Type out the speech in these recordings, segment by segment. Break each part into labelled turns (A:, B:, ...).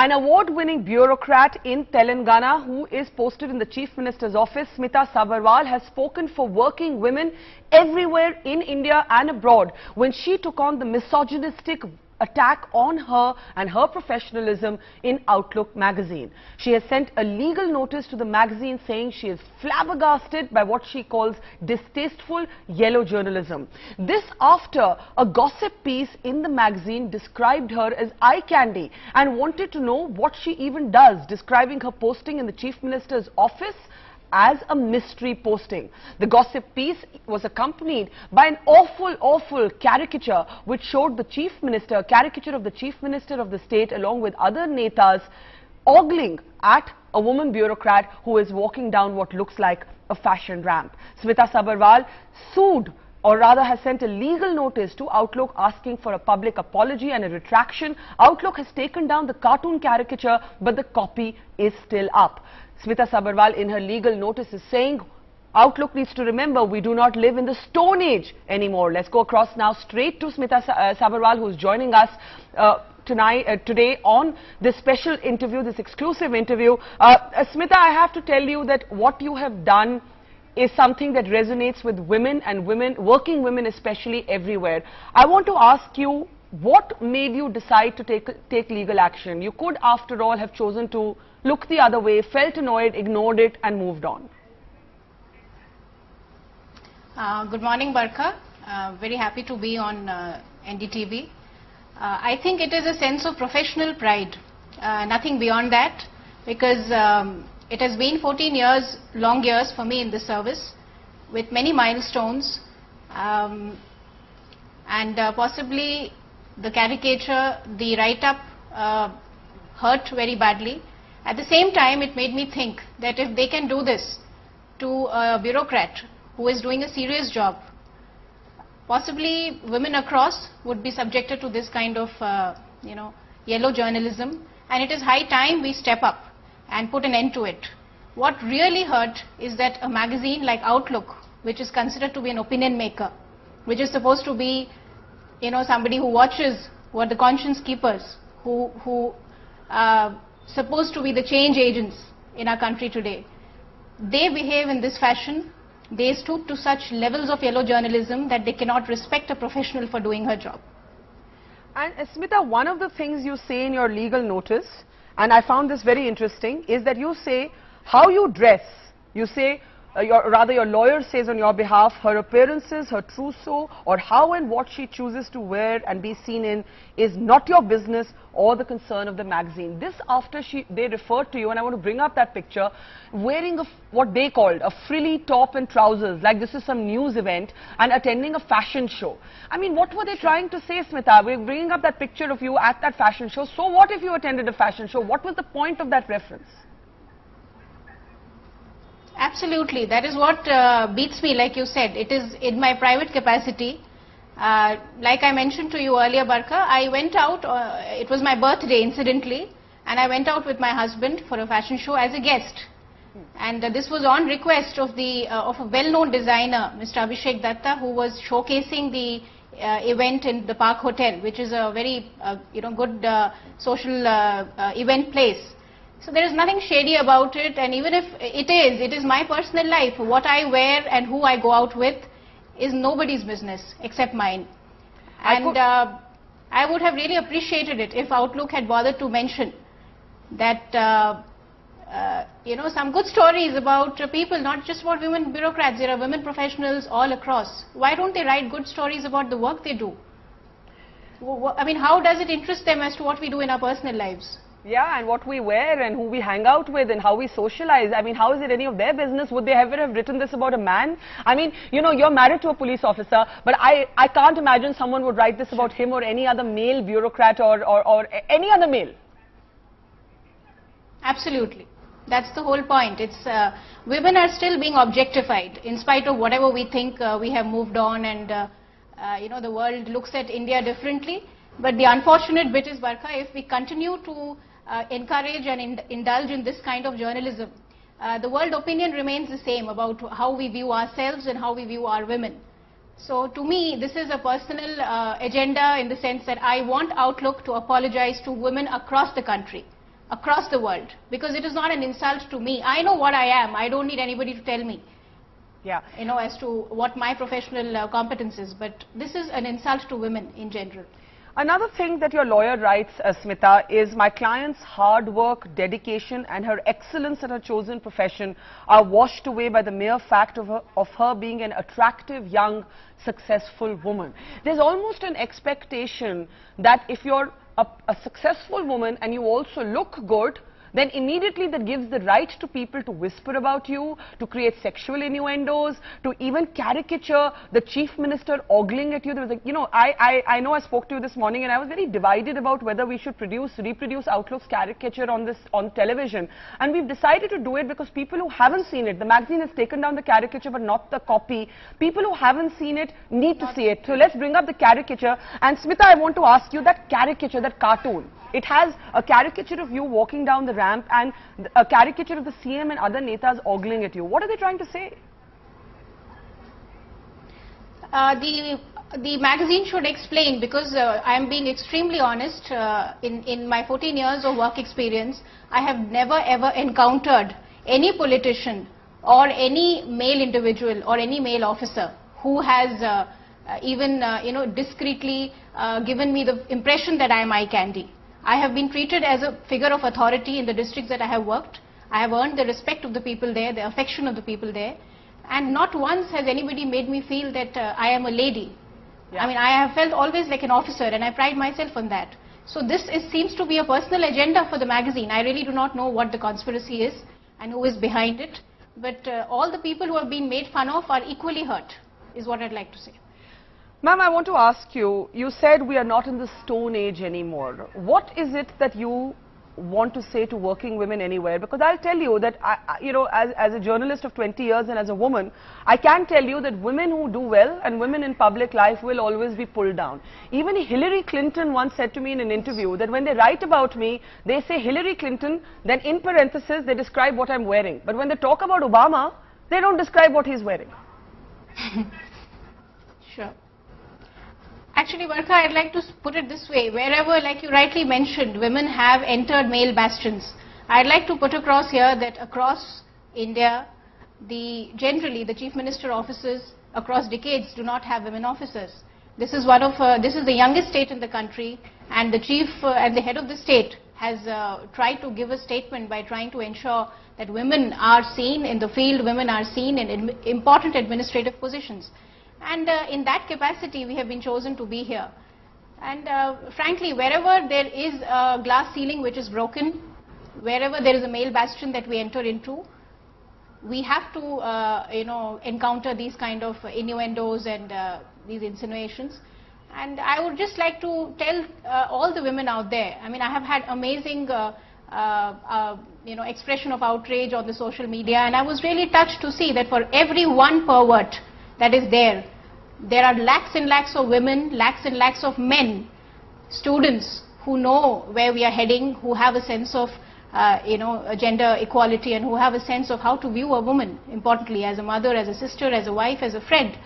A: An award-winning bureaucrat in Telangana who is posted in the Chief Minister's office, Smita Sabharwal, has spoken for working women everywhere in India and abroad when she took on the misogynistic attack on her and her professionalism in Outlook magazine. She has sent a legal notice to the magazine saying she is flabbergasted by what she calls distasteful yellow journalism. This after a gossip piece in the magazine described her as eye candy and wanted to know what she even does, describing her posting in the Chief Minister's office as a mystery posting. The gossip piece was accompanied by an awful caricature which showed the Chief Minister, a caricature of the Chief Minister of the state along with other netas ogling at a woman bureaucrat who is walking down what looks like a fashion ramp. Smita Sabharwal sued, or rather has sent a legal notice to Outlook asking for a public apology and a retraction. Outlook has taken down the cartoon caricature, but the copy is still up. Smita Sabharwal in her legal notice is saying Outlook needs to remember we do not live in the Stone Age anymore. Let's go across now straight to Smita Sabharwal, who is joining us today on this special interview, this exclusive interview. Smita, I have to tell you that what you have done is something that resonates with women and working women especially everywhere. I want to ask you, what made you decide to take legal action? You could, after all, have chosen to look the other way, felt annoyed, ignored it and moved on.
B: Good morning, Barkha. Very happy to be on NDTV. I think it is a sense of professional pride, nothing beyond that, because it has been 14 years, long years for me in this service, with many milestones, and possibly the caricature, the write-up hurt very badly. At the same time, it made me think that if they can do this to a bureaucrat who is doing a serious job, possibly women across would be subjected to this kind of, yellow journalism, and it is high time we step up and put an end to it. What really hurt is that a magazine like Outlook, which is considered to be an opinion maker, which is supposed to be, somebody who watches, who are the conscience keepers, who supposed to be the change agents in our country today, they behave in this fashion. They stoop to such levels of yellow journalism that they cannot respect a professional for doing her job.
A: And Smita, one of the things you say in your legal notice, and I found this very interesting, is that you say how you dress. You say, your lawyer says on your behalf, her appearances, her trousseau, or how and what she chooses to wear and be seen in is not your business or the concern of the magazine. This after they referred to you, and I want to bring up that picture, wearing what they called a frilly top and trousers, like this is some news event, and attending a fashion show. I mean, what were they trying to say, Smita? We're bringing up that picture of you at that fashion show. So what if you attended a fashion show? What was the point of that reference?
B: Absolutely. That is what beats me, like you said. It is in my private capacity. Like I mentioned to you earlier, Barkha, I went out, it was my birthday incidentally, and I went out with my husband for a fashion show as a guest. And this was on request of a well-known designer, Mr. Abhishek Datta, who was showcasing the event in the Park Hotel, which is a very good social event place. So there is nothing shady about it, and even if it is my personal life. What I wear and who I go out with is nobody's business except mine. And I would have really appreciated it if Outlook had bothered to mention that, some good stories about people, not just about women bureaucrats. There are women professionals all across. Why don't they write good stories about the work they do? I mean, how does it interest them as to what we do in our personal lives?
A: Yeah, and what we wear and who we hang out with and how we socialize. I mean, how is it any of their business? Would they ever have written this about a man? I mean, you're married to a police officer, but I can't imagine someone would write this about him or any other male bureaucrat or any other male.
B: Absolutely. That's the whole point. It's women are still being objectified in spite of whatever we think we have moved on, and the world looks at India differently. But the unfortunate bit is, Barkha, if we continue to encourage and indulge in this kind of journalism, the world opinion remains the same about how we view ourselves and how we view our women. So to me, this is a personal agenda in the sense that I want Outlook to apologize to women across the country across the world, because it is not an insult to me. I know what I am. I don't need anybody to tell me,
A: Yeah.
B: as to what my professional competence is. But this is an insult to women in general.
A: Another thing that your lawyer writes, Smita, is my client's hard work, dedication and her excellence at her chosen profession are washed away by the mere fact of her being an attractive, young, successful woman. There's almost an expectation that if you're a successful woman and you also look good, then immediately that gives the right to people to whisper about you, to create sexual innuendos, to even caricature the chief minister ogling at you. There was I know I spoke to you this morning and I was very divided about whether we should reproduce Outlook's caricature on television. And we've decided to do it because people who haven't seen it, the magazine has taken down the caricature but not the copy. People who haven't seen it need to see it. So let's bring up the caricature. And Smita, I want to ask you, that caricature, that cartoon, it has a caricature of you walking down the ramp and a caricature of the CM and other netas ogling at you. What are they trying to say?
B: The magazine should explain, because I am being extremely honest. In my 14 years of work experience, I have never ever encountered any politician or any male individual or any male officer who has even discreetly given me the impression that I am eye candy. I have been treated as a figure of authority in the districts that I have worked. I have earned the respect of the people there, the affection of the people there, and not once has anybody made me feel that I am a lady. Yeah. I mean, I have felt always like an officer, and I pride myself on that. So this seems to be a personal agenda for the magazine. I really do not know what the conspiracy is and who is behind it, but all the people who have been made fun of are equally hurt, is what I'd like to say.
A: Ma'am, I want to ask you, you said we are not in the Stone Age anymore. What is it that you want to say to working women anywhere? Because I'll tell you that, as a journalist of 20 years and as a woman, I can tell you that women who do well and women in public life will always be pulled down. Even Hillary Clinton once said to me in an interview that when they write about me, they say Hillary Clinton, then in parentheses they describe what I'm wearing. But when they talk about Obama, they don't describe what he's wearing.
B: Sure. Actually, Varka, I'd like to put it this way. Wherever, like you rightly mentioned, women have entered male bastions, I'd like to put across here that across India, generally the chief minister offices across decades do not have women officers. This is the youngest state in the country, and the chief and the head of the state has tried to give a statement by trying to ensure that women are seen in the field, women are seen in important administrative positions. And in that capacity, we have been chosen to be here. And frankly, wherever there is a glass ceiling which is broken, wherever there is a male bastion that we enter into, we have to, encounter these kind of innuendos and these insinuations. And I would just like to tell all the women out there, I mean, I have had amazing, expression of outrage on the social media, and I was really touched to see that for every one pervert that is there are lakhs and lakhs of women, lakhs and lakhs of men, students who know where we are heading, who have a sense of, gender equality, and who have a sense of how to view a woman, importantly, as a mother, as a sister, as a wife, as a friend.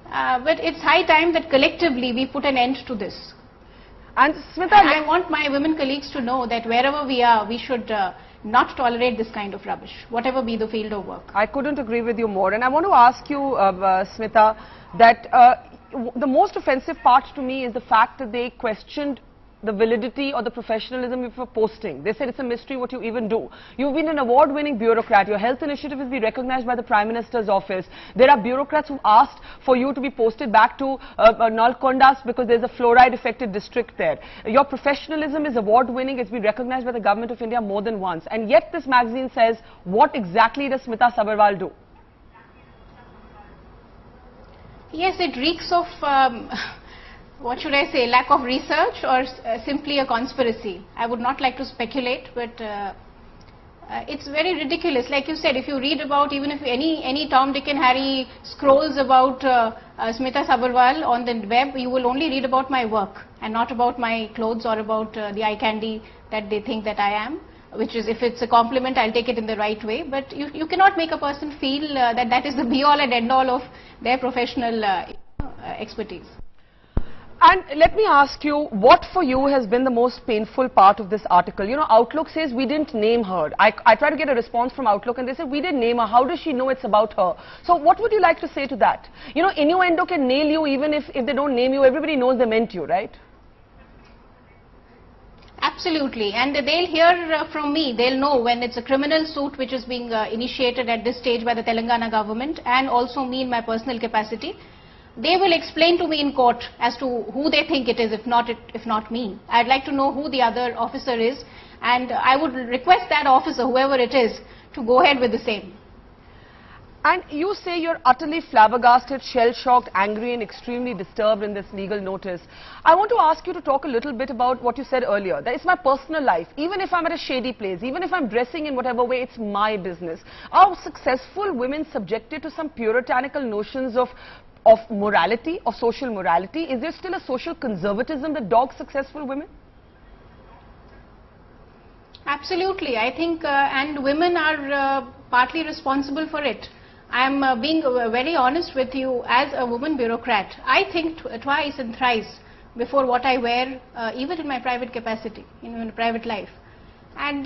B: But it's high time that collectively we put an end to this.
A: And Smita,
B: I want my women colleagues to know that wherever we are, we should not tolerate this kind of rubbish, whatever be the field of work.
A: I couldn't agree with you more. And I want to ask you, Smita, that the most offensive part to me is the fact that they questioned the validity or the professionalism of your posting. They said it's a mystery what you even do. You've been an award-winning bureaucrat. Your health initiative has been recognized by the Prime Minister's office. There are bureaucrats who asked for you to be posted back to Nalkondas because there's a fluoride-affected district there. Your professionalism is award-winning. It's been recognized by the Government of India more than once. And yet this magazine says, what exactly does Smita Sabharwal do?
B: Yes, it reeks of... what should I say, lack of research or simply a conspiracy. I would not like to speculate, but it's very ridiculous. Like you said, if you read about, even if any Tom, Dick and Harry scrolls about Smita Sabharwal on the web, you will only read about my work and not about my clothes or about the eye candy that they think that I am, which is, if it's a compliment, I'll take it in the right way. But you cannot make a person feel that that is the be-all and end-all of their professional expertise.
A: And let me ask you, what for you has been the most painful part of this article? You know, Outlook says we didn't name her. I tried to get a response from Outlook and they said we didn't name her. How does she know it's about her? So what would you like to say to that? You know, innuendo can nail you even if they don't name you. Everybody knows they meant you, right?
B: Absolutely, and they'll hear from me. They'll know when it's a criminal suit which is being initiated at this stage by the Telangana government, and also me in my personal capacity. They will explain to me in court as to who they think it is, if not me. I'd like to know who the other officer is, and I would request that officer, whoever it is, to go ahead with the same.
A: And you say you're utterly flabbergasted, shell-shocked, angry and extremely disturbed in this legal notice. I want to ask you to talk a little bit about what you said earlier. That it's my personal life. Even if I'm at a shady place, even if I'm dressing in whatever way, it's my business. Are successful women subjected to some puritanical notions of morality, of social morality? Is there still a social conservatism that dogs successful women?
B: Absolutely. I think, and women are partly responsible for it. I am being very honest with you as a woman bureaucrat. I think twice and thrice before what I wear, even in my private capacity, in private life. And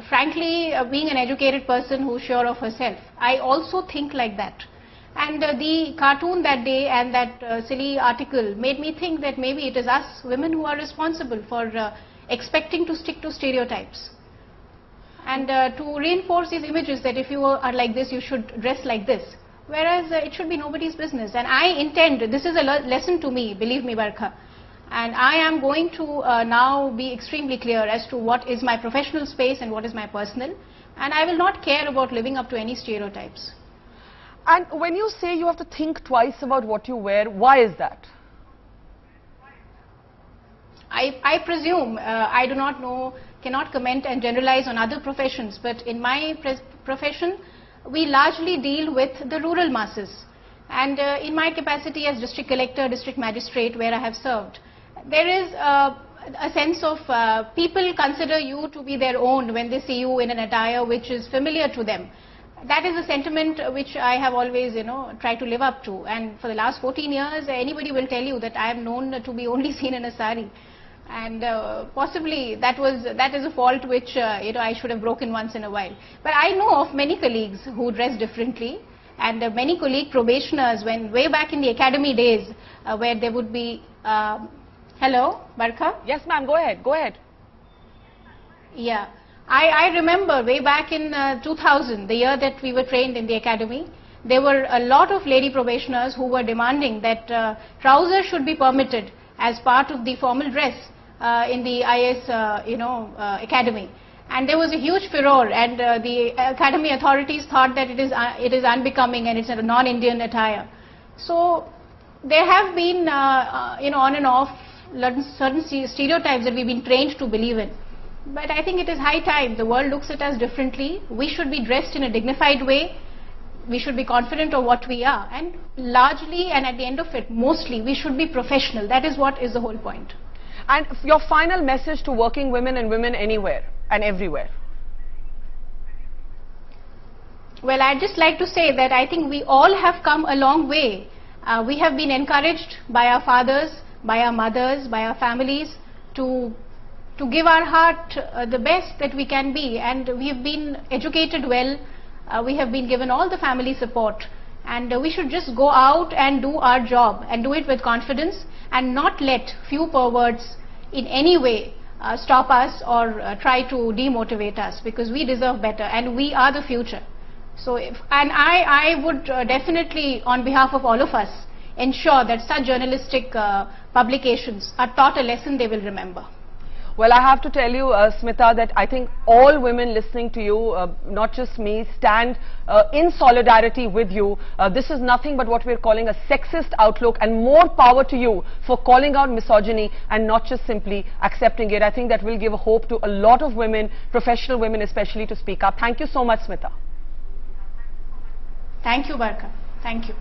B: frankly, being an educated person who's sure of herself, I also think like that. And the cartoon that day and that silly article made me think that maybe it is us women who are responsible for expecting to stick to stereotypes. And to reinforce these images that if you are like this, you should dress like this. Whereas it should be nobody's business. And I intend, this is a lesson to me, believe me, Barkha. And I am going to now be extremely clear as to what is my professional space and what is my personal. And I will not care about living up to any stereotypes.
A: And when you say you have to think twice about what you wear, why is that?
B: I presume, I do not know, cannot comment and generalize on other professions, but in my profession, we largely deal with the rural masses. And in my capacity as district collector, district magistrate, where I have served, there is a sense of people consider you to be their own when they see you in an attire which is familiar to them. That is a sentiment which I have always, tried to live up to. And for the last 14 years, anybody will tell you that I am known to be only seen in a sari. And possibly that is a fault which, I should have broken once in a while. But I know of many colleagues who dress differently. And many colleague probationers, when way back in the academy days, where there would be, hello, Barkha?
A: Yes, ma'am, go ahead, go ahead.
B: Yeah. I remember way back in 2000, the year that we were trained in the academy, there were a lot of lady probationers who were demanding that trousers should be permitted as part of the formal dress in the IS, academy. And there was a huge furor, and the academy authorities thought that it is unbecoming and it's a non-Indian attire. So there have been, on and off certain stereotypes that we've been trained to believe in. But I think it is high time. The world looks at us differently. We should be dressed in a dignified way. We should be confident of what we are. And largely, and at the end of it, mostly, we should be professional. That is what is the whole point.
A: And your final message to working women and women anywhere and everywhere?
B: Well, I'd just like to say that I think we all have come a long way. We have been encouraged by our fathers, by our mothers, by our families to give our heart the best that we can be, and we have been educated well, we have been given all the family support, and we should just go out and do our job and do it with confidence and not let few perverts in any way stop us or try to demotivate us, because we deserve better and we are the future. So I would definitely, on behalf of all of us, ensure that such journalistic publications are taught a lesson they will remember.
A: Well, I have to tell you, Smita, that I think all women listening to you, not just me, stand in solidarity with you. This is nothing but what we're calling a sexist outlook, and more power to you for calling out misogyny and not just simply accepting it. I think that will give hope to a lot of women, professional women especially, to speak up. Thank you so much, Smita.
B: Thank you, Barkha. Thank you.